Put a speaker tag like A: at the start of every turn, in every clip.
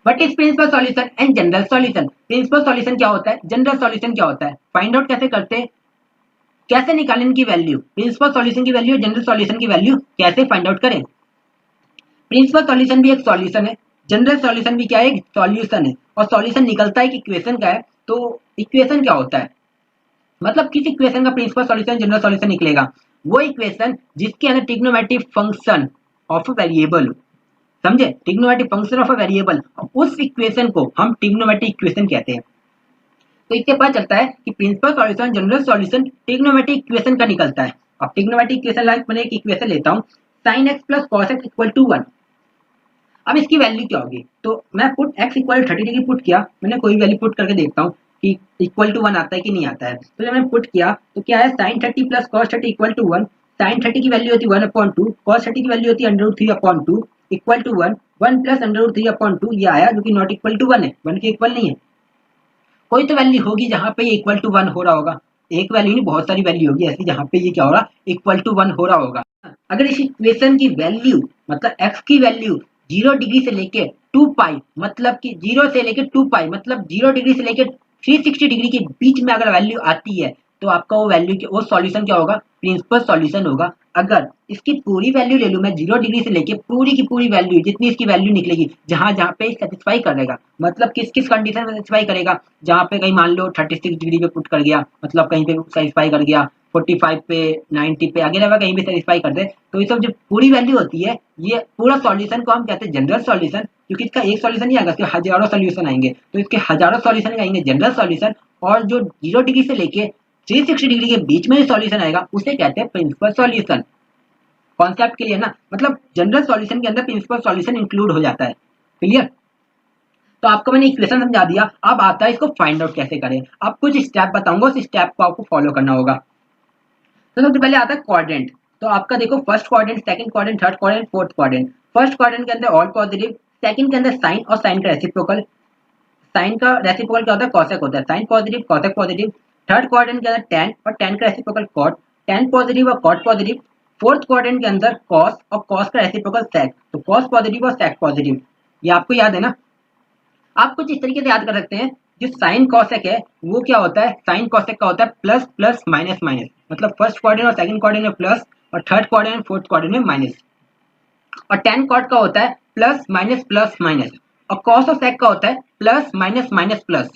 A: What is principal solution and general solution. Principal solution क्या होता है, जनरल सॉल्यूशन क्या होता है, फाइंड आउट कैसे करते हैं, कैसे निकालें इनकी वैल्यू, प्रिंसिपल सॉल्यूशन की वैल्यू, जनरल सॉल्यूशन की वैल्यू कैसे फाइंड आउट करें। प्रिंसिपल सॉल्यूशन भी एक सॉल्यूशन है, जनरल सॉल्यूशन भी क्या है, एक सॉल्यूशन है। और सॉल्यूशन निकलता है कि इक्वेशन का है, तो इक्वेशन क्या होता है, मतलब किस इक्वेशन का प्रिंसिपल सॉल्यूशन जनरल सॉल्यूशन निकलेगा, वो इक्वेशन जिसके अंदर ट्रिग्नोमेट्रिक फंक्शन ऑफ वेरिएबल, समझे, trigonometric function of a variable, उस इक्वेशन को हम ट्रिग्नोमेट्रिक इक्वेशन कहते हैं। तो इससे पता चलता है कि principal solution general solution trigonometric equation का निकलता है। अब ट्रिग्नोमेट्रिक इक्वेशन लाइक मैंने एक इक्वेशन लेता हूँ, sin x plus cos x equal to 1। अब इसकी वैल्यू क्या होगी, तो मैं put x equal 30 degree put किया, मैंने कोई वैल्यू पुट करके देखता हूँ कि इक्वल टू 1 आता है कि नहीं आता है। तो जब मैंने पुट किया तो क्या है, sin 30 plus cos 30 equal to 1। sin 30 की वैल्यू होती है 1/2, cos 30 की वैल्यू होती है √3/2 इक्वल टू 1, 1 प्लस √3/2 ये आया जो कि नॉट इक्वल टू 1 है, 1 के इक्वल नहीं है। कोई तो वैल्यू होगी जहाँ पे इक्वल टू 1 हो रहा होगा, एक वैल्यू नहीं बहुत सारी वैल्यू होगी ऐसी जहाँ पे ये क्या हो रहा, इक्वल टू 1 हो रहा होगा। अगर इस इक्वेशन की वैल्यू मतलब x की वैल्यू 0 डिग्री से लेके 2 पाई, मतलब कि 0 से लेके 2 पाई मतलब 0 डिग्री से लेके 360 डिग्री के बीच में अगर वैल्यू आती है तो आपका वो वैल्यू वो सॉल्यूशन क्या होगा, प्रिंसिपल सॉल्यूशन होगा। अगर इसकी पूरी वैल्यू ले लूँ मैं, 0 डिग्री से लेके पूरी की पूरी वैल्यू जितनी इसकी वैल्यू निकलेगी जहां जहां पे सेटिस्फाई करेगा, मतलब किस किस कंडीशन में सेटिस्फाई करेगा, जहां पे कहीं मान लो 36 डिग्री पे पुट कर गया, मतलब कहीं पे सेटिस्फाई कर गया, 45 पे 90 पे अगर अगर कहीं भी सेटिस्फाई कर दे, तो ये सब जो पूरी वैल्यू होती है ये पूरा सॉल्यूशन को हम कहते हैं जनरल सॉल्यूशन, क्योंकि इसका एक सॉल्यूशन नहीं आएगा, इसके हजारों सॉल्यूशन आएंगे, तो इसके हजारों सॉल्यूशन आएंगे जनरल सॉल्यूशन। और जो 0 डिग्री से लेके 360 डिग्री के बीच में जो सॉल्यूशन आएगा उसे कहते हैं प्रिंसिपल सॉल्यूशन। कॉन्सेप्ट क्लियर ना, मतलब जनरल सॉल्यूशन के अंदर प्रिंसिपल सॉल्यूशन इंक्लूड हो जाता है। क्लियर, तो आपको मैंने इक्वेशन समझा दिया, अब आता है इसको फाइंड आउट कैसे करें। अब कुछ स्टेप बताऊंगा, उस स्टेप को आपको फॉलो करना होगा। तो सबसे पहले आता है क्वाड्रेंट। तो आपका देखो first quadrant, second quadrant, third quadrant, fourth quadrant. First quadrant के अंदर ऑल पॉजिटिव, सेकंड के अंदर साइन और साइन का रेसिप्रोकल, साइन का रेसिप्रोकल क्या होता है, कॉसेक होता है, sine positive cosec positive. Third quadrant के अंदर टेन और टेन का रेसिप्रोकल कॉट, टेन पॉजिटिव और कॉट पॉजिटिव। फोर्थ क्वाड्रेंट के अंदर कॉस और कॉस का रेसिप्रोकल सेक, तो कॉस पॉजिटिव और सेक पॉजिटिव। ये आपको याद है ना, आप कुछ इस तरीके से याद कर सकते हैं, जो साइन कॉसेक है वो क्या होता है, साइन कॉसेक का होता है प्लस प्लस माइनस माइनस, मतलब फर्स्ट क्वाड्रेंट और सेकंड क्वाड्रेंट में प्लस और थर्ड क्वाड्रेंट फोर्थ क्वाड्रेंट में माइनस। और टेन कॉट का होता है प्लस माइनस, और कॉस और सेक का होता है प्लस माइनस माइनस प्लस।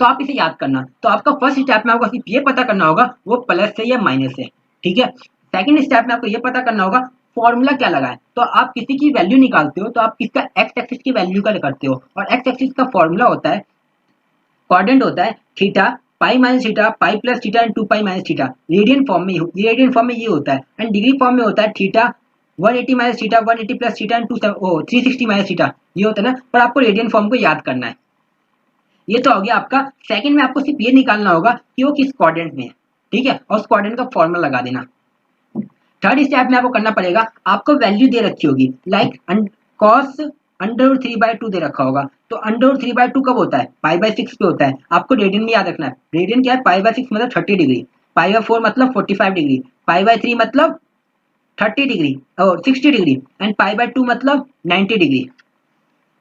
A: तो आप इसे याद करना, तो आपका फर्स्ट स्टेप में आपको सिर्फ ये पता करना होगा वो प्लस है या माइनस है, ठीक है। सेकंड स्टेप में आपको ये पता करना होगा फॉर्मूला क्या लगा है, तो आप किसी की वैल्यू निकालते हो तो आप किसका एक्स एक्सिस की वैल्यू का करते हो, और एक्स एक्सिस का फॉर्मूला होता है, क्वाड्रेंट होता है theta pi minus theta pi plus theta and 2 pi minus theta. Radian form में रेडियन फॉर्म में ये होता है, एंड डिग्री फॉर्म में होता है theta 180 minus theta 180 plus theta and 360 minus theta, ये होता है ना। पर आपको रेडियन फॉर्म को याद करना है। ये तो हो गया आपका। सेकंड में आपको सिर्फ ये निकालना होगा कि वो किस क्वाड्रेंट में है, ठीक है, और उस क्वाड्रेंट का फॉर्मूला लगा देना। थर्ड स्टेप में आपको करना पड़ेगा, आपको वैल्यू दे रखी होगी लाइक कॉस √3/2 दे रखा होगा, तो √3/2 कब होता है, पाई/6 पे होता है। आपको रेडियन में याद रखना है, रेडियन क्या है, पाई/6 मतलब 30 डिग्री, पाई/4 मतलब 45 डिग्री, पाई/3 मतलब 30 डिग्री और 60 डिग्री, एंड पाई/2 मतलब 90 डिग्री।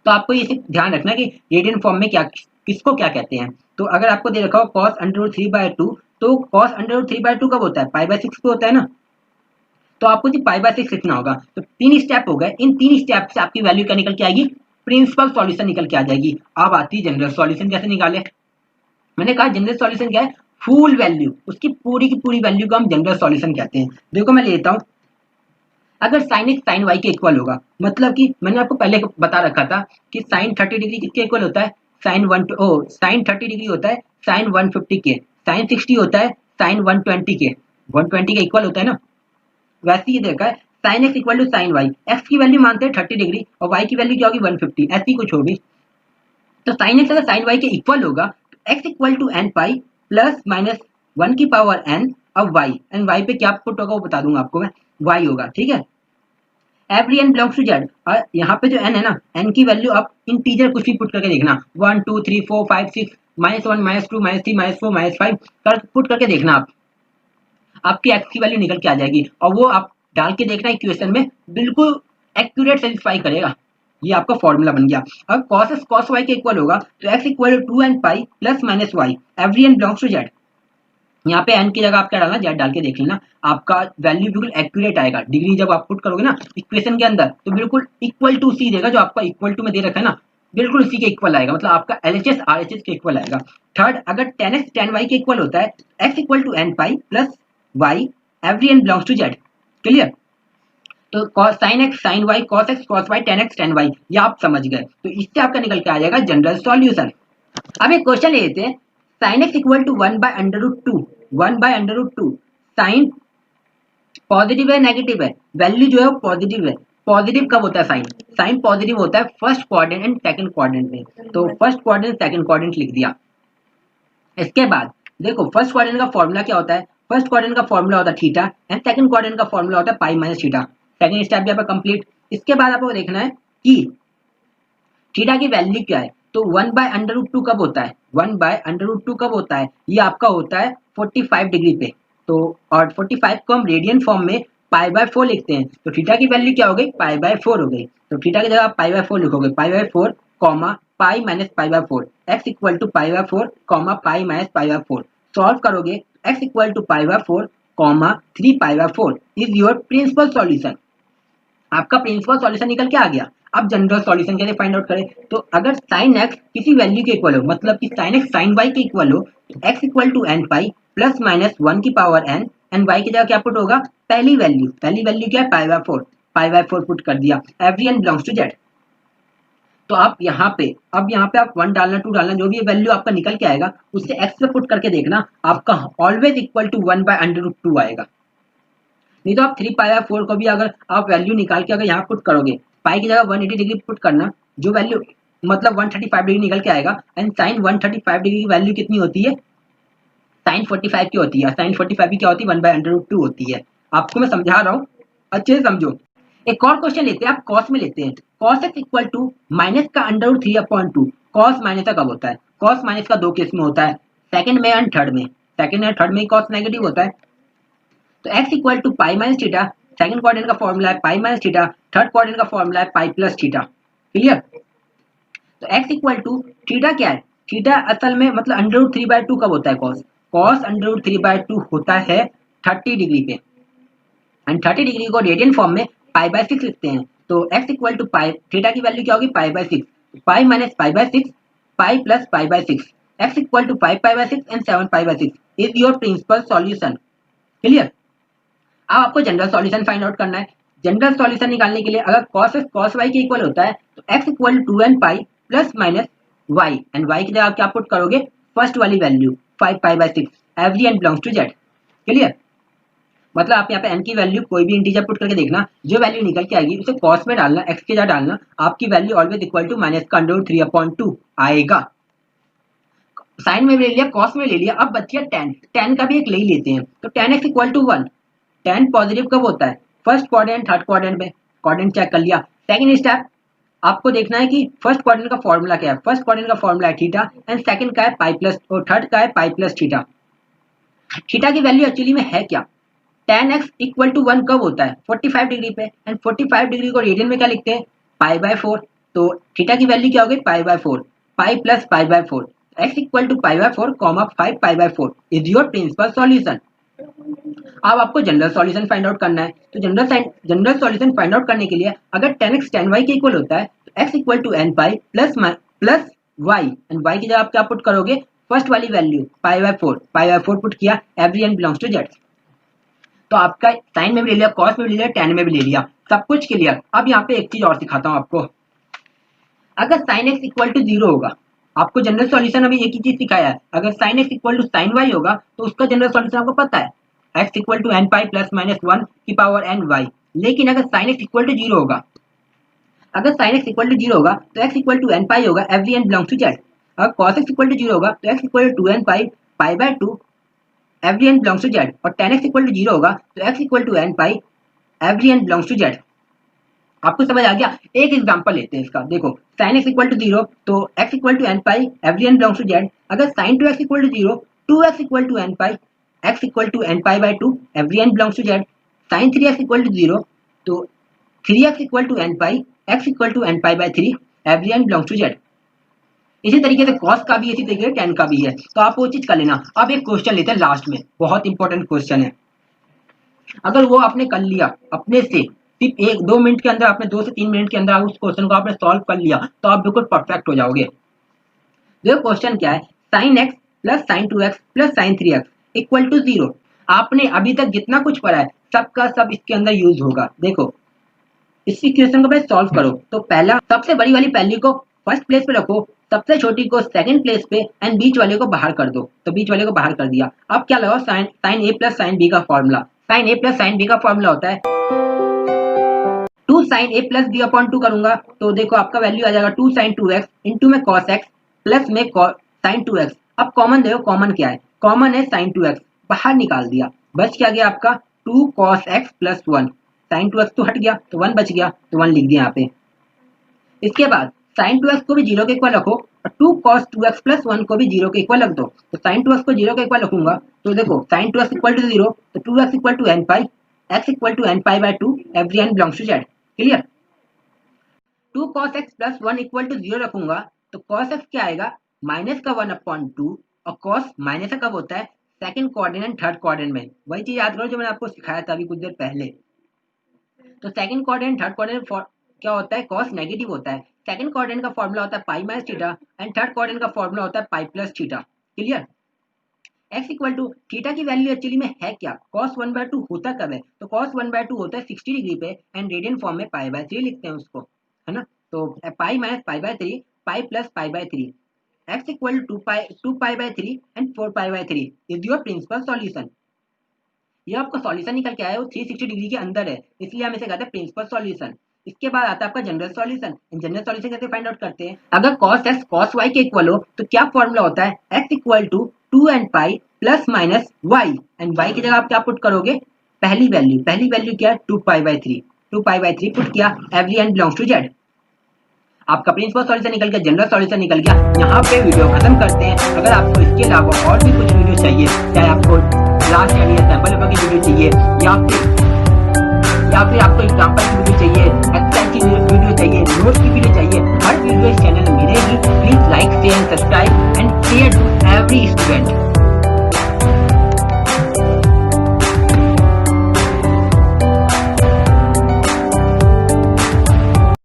A: तो आपको ये सिर्फ ध्यान रखना कि रेडियन फॉर्म में क्या किसको क्या कहते हैं। तो अगर आपको दे रखा हो कॉस √3/2, तो कॉस √3/2 कब होता है, पाई/6 पे होता है ना, तो आपको जी पाई/6 लिखना होगा। तो तीन स्टेप हो गए, इन तीन स्टेप से आपकी वैल्यू क्या निकल के आएगी, प्रिंसिपल सॉल्यूशन निकल के आ जाएगी। अब आती है जनरल सॉल्यूशन कैसे निकाले। मैंने कहा जनरल सॉल्यूशन क्या है, फुल वैल्यू, उसकी पूरी की पूरी वैल्यू को हम जनरल सॉल्यूशन कहते हैं। देखो मैं लेता हूँ, अगर साइन एक्स साइन वाई के इक्वल होगा, मतलब कि मैंने आपको पहले बता रखा था कि साइन 30 डिग्री किसके इक्वल होता है, साइन 30 डिग्री होता है साइन 150 के, साइन 60 होता है साइन 120 के, 120 के इक्वल होता है ना। वैसे ही देखा है sine x equal to sine y, x की वैल्यू मानते हैं 30 डिग्री और वाई की वैल्यू क्या होगी 150, ऐसी कुछ होगी। तो साइन एक्स अगर साइन वाई के इक्वल होगा तो x equal to n pi plus minus 1 की पावर एन, अब वाई, एंड वाई पे क्या पुट होगा वो बता दूंगा आपको मैं, वाई होगा, ठीक है। Every n belongs to z, और यहाँ पे जो एन है ना, एन की वैल्यू आप इंटीजर कुछ भी पुट करके देखना, 1 2 3 4 5 6 -1 -2 -3 -4 -5 कर पुट करके देखना आप, आपकी एक्स की वैल्यू निकल के आ जाएगी, और वो आप डाल के देखना इक्वेशन में, बिल्कुल एक्यूरेट सेटिस्फाई करेगा। ये आपका फॉर्मूला बन गया। अगर cos x cos y के इक्वल होगा तो x equal to 2n pi plus minus y, every n belongs to z। यहाँ पे n की जगह आप क्या डालना, z डाल के देख लेना, आपका वैल्यू बिल्कुल एक्यूरेट आएगा। डिग्री जब आप पुट करोगे ना इक्वेशन के अंदर तो बिल्कुल इक्वल टू सी देगा, जो आपका इक्वल टू में दे रखा है ना, बिल्कुल उसी के इक्वल आएगा, मतलब आपका LHS RHS के इक्वल आएगा। थर्ड, अगर tan x tan y के इक्वल होता है x equal to n pi plus y, every n belongs to z। Clear? तो sin x sin y cos x cos y tan x tan y, ये आप समझ गए। तो इससे आपका निकल के आ जाएगा जनरल सॉल्यूशन। अब एक क्वेश्चन लेते हैं, sin x equal to 1 by under root 2, 1 by under root 2, sine positive है नेगेटिव है, वैल्यू जो है वो पॉजिटिव है। पॉजिटिव कब होता है साइन? साइन पॉजिटिव होता है first quadrant and second quadrant में। तो फर्स्ट क्वाड्रेंट सेकंड क्वाड्रेंट लिख दिया। इसके बाद देखो फर्स्ट क्वाड्रेंट का फॉर्मूला क्या होता है, फर्स्ट क्वाड्रेंट का फॉर्मूला होता है थीटा एंड सेकंड क्वाड्रेंट का फॉर्मूला होता है pi minus theta. Second step भी आपका कंप्लीट। इसके बाद आपको देखना है कि थीटा की वैल्यू क्या है। तो 1 बाय अंडर रूट 2 कब होता है, 1 बाय अंडर रूट 2 कब होता है, ये आपका होता है 45 डिग्री पे। तो और 45 को हम रेडियन फॉर्म में पाई बाय 4 लिखते हैं। तो थीटा की वैल्यू क्या हो गई, पाई बाय 4 हो गई। तो थीटा की जगह आप पाई बाय 4 लिखोगे, pi by 4 comma pi minus pi by 4, x equal to pi by 4 comma pi minus pi by 4। Solve करोगे x equal to pi by 4 comma 3 pi by 4 is your principal solution. आपका principal solution निकल के आ गया। अब general solution कैसे find out करें, तो अगर sin x किसी वैल्यू के इक्वल हो, मतलब कि sin x sin y के इक्वल हो, तो x equal to n pi plus minus 1 की पावर n एंड y की जगह क्या पुट होगा, पहली वैल्यू क्या है pi by 4, pi by 4 put कर दिया, every n belongs to z। तो आप यहाँ पे आप 1 डालना 2 डालना, जो भी वैल्यू आपका निकल के आएगा उससे x पे पुट करके देखना, आपका always equal to 1 by under root 2 आएगा। नहीं तो आप 3 पाई बाय 4 को भी अगर आप वैल्यू निकाल के अगर यहाँ पुट करोगे, पाई की जगह 180 डिग्री पुट करना, जो वैल्यू मतलब 135 डिग्री निकल के आएगा। एंड साइन 135 डिग्री की वैल्यू कितनी होती है, साइन 45 की होती है। साइन 45 की क्या होती है, 1 बाय अंडर रूट 2 होती है। आपको मैं समझा रहा हूँ, अच्छे से समझो। एक और क्वेश्चन लेते हैं, आप कॉस में लेते हैं। Cos x equal to minus का अंडर रूट 3/2। कॉस माइनस का कब होता है, कॉस माइनस का 2 केस में होता है, सेकंड में एंड थर्ड में। सेकंड एंड थर्ड में कॉस नेगेटिव होता है। तो x equal to pi minus theta, second quadrant का फॉर्मूला है pi minus theta, third quadrant का फॉर्मूला है पाई प्लस थीटा। क्लियर? तो x इक्वल टू थीटा क्या है, थीटा असल में मतलब अंडर रूट 3/2 कब होता है, कॉस अंडर रूट 3/2 होता है 30 डिग्री पे। एंड 30 डिग्री को रेडियन फॉर्म में पाई बाय 6 लिखते हैं। तो x equal to pi, theta की वैल्यू क्या होगी, pi by 6, pi minus pi by 6, pi plus pi by 6, x equal to 5 pi by 6 and 7 pi by 6 is your principal solution. Clear? अब आपको general solution find out करना है। General solution निकालने के लिए अगर cos x cos y के equal होता है तो x equal to 2n pi plus minus y and y की जगह आप क्या पुट करोगे, फर्स्ट वाली value 5 pi by 6, every n belongs to z। Clear? मतलब आप यहाँ पे n की वैल्यू कोई भी इंटीजर पुट करके देखना, जो वैल्यू निकल के आएगी उसे cos में डालना, x की जगह डालना, आपकी value always equal to minus का अंडर रूट 3/2 आएगा। साइन में भी ले लिया, कॉस में ले लिया, अब बच गया tan। tan का भी एक ले ही लेते हैं। तो tan x equal to 1, tan positive कब होता है, फर्स्ट क्वाड्रेंट थर्ड क्वाड्रेंट में। क्वाड्रेंट चेक कर लिया। सेकंड स्टेप आपको देखना है कि फर्स्ट क्वाड्रेंट का फॉर्मूला क्या है। फर्स्ट क्वाड्रेंट का फॉर्मूला है थीटा एंड सेकंड का है पाई प्लस और थर्ड का है पाई प्लस थीटा। थीटा की वैल्यू एक्चुअली में है क्या, tan x इक्वल टू 1 कब होता है, 45 डिग्री पे। एंड 45 डिग्री को रेडियन में क्या लिखते हैं, पाई बाय 4। तो थीटा की वैल्यू क्या हो गई, pi by 4, pi plus pi by 4, x equal to pi by 4 comma 5 pi by 4 is your principal solution. अब आपको जनरल सॉल्यूशन फाइंड आउट करना है। तो जनरल सॉल्यूशन फाइंड आउट करने के लिए अगर tan x tan y के इक्वल होता है तो x equal to n pi plus y and y की जगह आप क्या पुट करोगे, फर्स्ट वाली वैल्यू पाई बाय 4 पुट किया, every n belongs to z। तो आपका साइन में भी ले लिया, कॉस में भी ले लिया, tan में भी ले लिया, सब कुछ क्लियर। अब यहाँ पे एक चीज और सिखाता हूँ आपको। अगर sin x इक्वल टू 0 होगा, आपको जनरल सॉल्यूशन अभी एक ही चीज सिखाया है, अगर sin x equal to sin y होगा तो उसका जनरल सॉल्यूशन आपको पता है, x equal to n pi plus minus 1 की पावर n y। लेकिन अगर sin x इक्वल टू 0 होगा, अगर sin x इक्वल टू 0 होगा तो x equal to n pi होगा, every n belongs to z। अगर cos x इक्वल टू 0 होगा तो x equal to 2n pi pi by 2, every n belongs to z। और tan x equal to 0 होगा तो x equal to n pi, every n belongs to z। आपको समझ आ गया? एक एग्जांपल लेते हैं इसका। देखो sin x इक्वल टू 0 तो x equal to n pi, every n belongs to z। अगर sin 2x equal to 0, 2x equal to n pi, x equal to n pi by 2, every n belongs to z। sin 3x equal to 0 तो 3x equal to n pi, x equal to n pi by 3 every n belongs to z। इसी तरीके से cos का भी, इसी तरीके से tan का भी है, तो आप वो चीज कर लेना। अब एक क्वेश्चन लेते हैं लास्ट में, बहुत इंपॉर्टेंट क्वेश्चन है। अगर वो आपने कर लिया अपने से, सिर्फ 1-2 मिनट के अंदर, आपने 2 से 3 मिनट के अंदर उस क्वेश्चन को आपने सॉल्व कर लिया, तो आप बिल्कुल परफेक्ट हो जाओगे। देखो क्वेश्चन क्या है, sin x plus sin 2x plus sin 3x equal to 0। आपने अभी तक जितना कुछ पढ़ा है सबका सब इसके अंदर यूज होगा। देखो इस इक्वेशन को पहले सॉल्व करो, तो पहला सबसे बड़ी वाली वैल्यू को फर्स्ट प्लेस पे रखो, सबसे छोटी को सेकंड प्लेस पे, एंड बीच वाले को बाहर कर दो। तो बीच वाले को बाहर कर दिया। अब क्या लगाओ, sin a plus sin b का formula. sin a plus sin b का फॉर्मूला होता है 2 sin a plus b upon 2 करूंगा, तो देखो आपका वैल्यू आ जाएगा 2 sin 2x इंटू में cos x प्लस में sin 2x। अब कॉमन देखो, कॉमन क्या है, कॉमन है sin 2x, बाहर निकाल दिया, बच क्या गया आपका 2 cos x plus 1। sin 2x तो हट गया, तो 1 बच गया, तो 1 लिख दिया यहाँ पे। इसके बाद sin 2x को भी 0 के इक्वल रखो और 2 cos 2x प्लस 1 को भी 0 के इक्वल रख दो। तो sin 2x को 0 के इक्वल रखूंगा, तो देखो sin 2x इक्वल टू 0, तो 2x equal to n pi, x equal to n pi by 2 every n belongs to z। Clear. 2 cos x plus 1 equal to 0 रखूंगा, तो cos x क्या आएगा, माइनस का 1 अपॉन 2, और cos माइनस कब होता है, सेकंड क्वाड्रेंट थर्ड क्वाड्रेंट में। वही चीज याद करो जो मैंने आपको सिखाया था अभी कुछ देर पहले। तो सेकंड क्वाड्रेंट थर्ड क्वाड्रेंट क्या होता है, cos नेगेटिव होता है। सेकंड क्वाड्रेंट का फॉर्मूला होता है pi minus theta, and third quadrant का फॉर्मूला होता है pi plus theta. Clear. x equal to theta की वैल्यू एक्चुअली में है क्या, cos 1/2 होता कब है, तो cos 1/2 होता है 60 डिग्री पे, एंड रेडियन फॉर्म में पाई बाय 3 लिखते हैं उसको, है ना। तो pi minus pi by 3, pi plus pi by 3, x equal to 2 pi by 3 and 4 pi by 3 is your principal solution. ये आपका सॉल्यूशन निकल के आया है, वो 360 डिग्री के अंदर है, इसलिए हम इसे कहते हैं प्रिंसिपल सॉल्यूशन। इसके बाद आता है आपका जनरल सॉल्यूशन। जनरल सॉल्यूशन कैसे फाइंड आउट करते हैं, अगर cos x cos y के इक्वल हो तो क्या फॉर्मूला होता है, x equal to 2n pi plus minus y, and y की जगह आप क्या पुट करोगे, पहली वैल्यू क्या है 2 pi by 3, 2 pi by 3 put किया, every n belongs to z। आपका प्रिंसिपल सॉल्यूशन निकल गया, जनरल सॉल्यूशन निकल गया। यहाँ पे वीडियो खत्म करते हैं। अगर आपको इसके अलावा और भी कुछ वीडियो चाहिए, चाहे आपको क्लास यानी सैंपल पेपर की वीडियो चाहिए, या फिर आपको एग्जाम्पल की वीडियो चाहिए, एक्सरसाइज की वीडियो चाहिए, नोट्स की वीडियो चाहिए, हर वीडियो इस चैनल में मिलेगी। Please like share subscribe and share to every student.